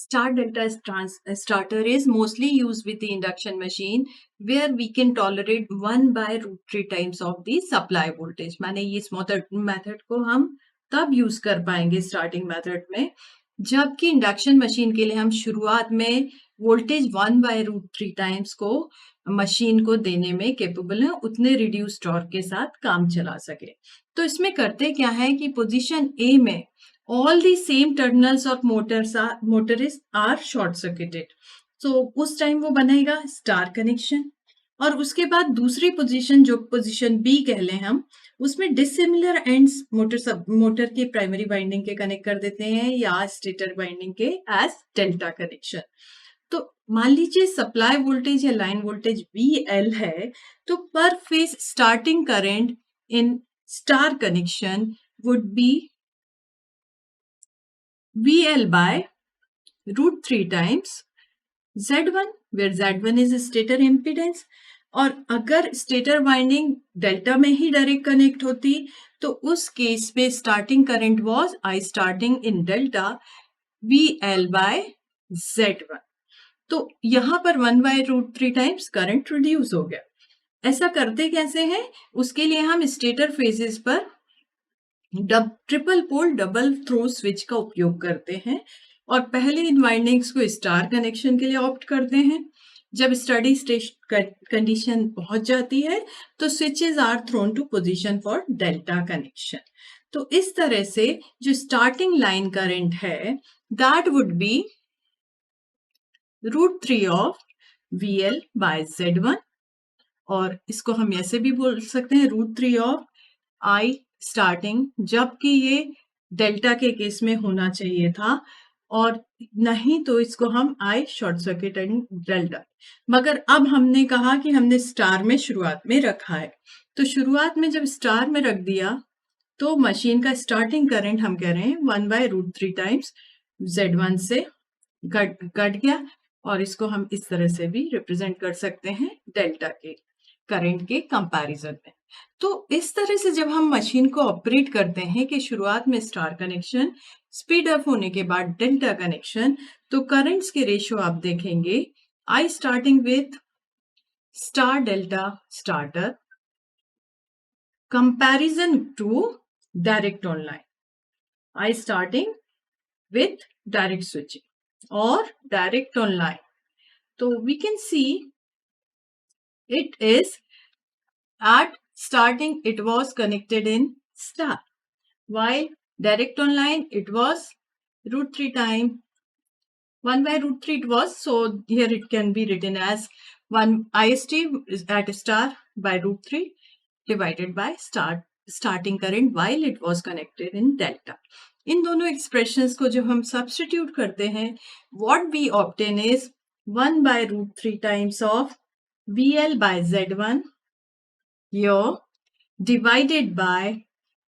Star delta starter is mostly used with the induction machine where we can tolerate 1 by root 3 times of the supply voltage. माने इस method को हम तब use कर पाएंगे starting method में जबकि इंडक्शन मशीन के लिए हम शुरुआत में वोल्टेज 1 बाय रूट 3 टाइम्स को मशीन को देने में केपेबल है उतने रिड्यूस टॉर्क के साथ काम चला सके। तो इसमें करते क्या है कि पोजीशन ए में all the same terminals of motor are short circuited. So उस टाइम वो बनेगा स्टार कनेक्शन और उसके बाद दूसरी पोजीशन जो पोजीशन बी कह लें हम उसमें डिसिमिलर एंड्स मोटर के प्राइमरी वाइंडिंग के कनेक्ट कर देते हैं या स्टेटर वाइंडिंग के एज डेल्टा कनेक्शन। तो मान लीजिए सप्लाई वोल्टेज या लाइन वोल्टेज VL है तो पर phase starting current in star connection would be VL by root 3 times Z1 where Z1 is stator impedance और अगर स्टेटर वाइंडिंग डेल्टा में ही डायरेक्ट कनेक्ट होती तो उस केस में starting current was I starting in delta VL by Z1। तो यहां पर 1 by root 3 times current reduce हो गया। ऐसा करते कैसे हैं उसके लिए हम स्टेटर फेजेस पर triple pole double throw switch का उपयोग करते हैं और पहले इन वाइंडिंग्स को स्टार कनेक्शन के लिए ऑप्ट करते हैं। जब स्टडी स्टेट कंडीशन पहुंच जाती है तो switches are thrown to position for delta connection. तो इस तरह से जो स्टार्टिंग लाइन करंट है that would be root 3 of VL by Z1 और इसको हम ऐसे भी बोल सकते हैं रूट 3 ऑफ I स्टार्टिंग जबकि ये डेल्टा के केस में होना चाहिए था और नहीं तो इसको हम I short circuit and delta. मगर अब हमने कहा कि हमने स्टार में शुरुआत में रखा है तो शुरुआत में जब स्टार में रख दिया तो मशीन का स्टार्टिंग करंट हम कह रहे हैं 1 बाय रूट 3 टाइम्स Z1 से घट गया और इसको हम इस तरह से भी रिप्रेजेंट कर सकते हैं डेल्टा के करंट के कंपैरिजन में। तो इस तरह से जब हम मशीन को ऑपरेट करते हैं कि शुरुआत में स्टार कनेक्शन स्पीड अप होने के बाद डेल्टा कनेक्शन तो करंट्स के रेशियो आप देखेंगे I starting with star delta starter comparison to direct online I starting with direct switching और डायरेक्ट ऑनलाइन। तो we can see it is at starting it was connected in star while direct online it was root 3 time 1 by root 3 it was, so here it can be written as 1 IST is at star by root 3 divided by starting current while it was connected in delta। इन दोनों expressions को जब हम substitute करते हैं what we obtain is 1 by root 3 times of VL by Z1 here divided by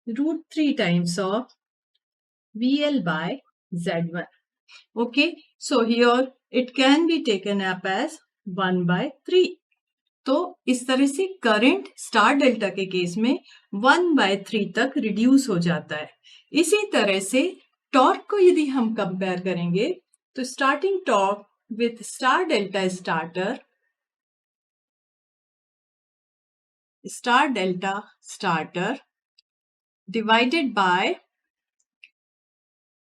root 3 times of VL by Z1. Okay, so here it can be taken up as 1 by 3. तो इस तरह से current star delta के case में 1 by 3 तक reduce हो जाता है। इसी तरह से टॉर्क को यदि हम कंपेयर करेंगे तो starting torque with star delta starter divided by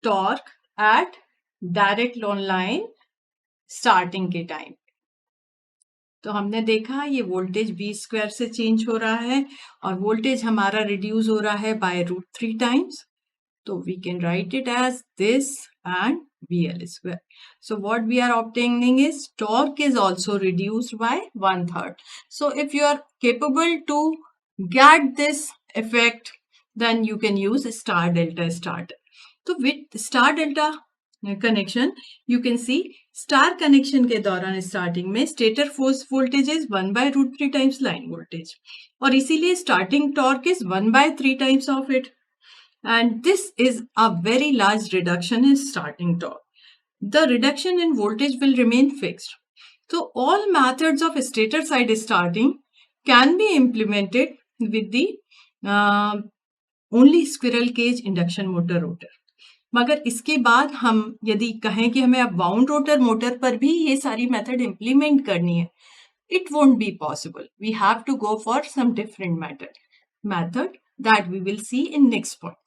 torque at direct online starting के टाइम। तो हमने देखा ये वोल्टेज V स्क्वायर से चेंज हो रहा है और वोल्टेज हमारा रिड्यूस हो रहा है बाय रूट 3 टाइम्स। तो we can write it as this and VL square. So what we are obtaining is torque is also reduced by 1/3. So if you are capable to get this effect, then you can use star delta starter. So with star delta connection, you can see star connection के दौरान starting में stator force voltage is 1 by root 3 times line voltage और इसीलिए starting torque is 1 by 3 times of it. And this is a very large reduction in starting torque. The reduction in voltage will remain fixed. So all methods of stator side starting can be implemented with the only squirrel cage induction motor rotor. मगर इसके बाद हम यदि कहें कि हमें अब wound rotor motor पर भी ये सारी मेथड इम्प्लीमेंट करनी है, it won't be possible. We have to go for some different method that we will see in next point.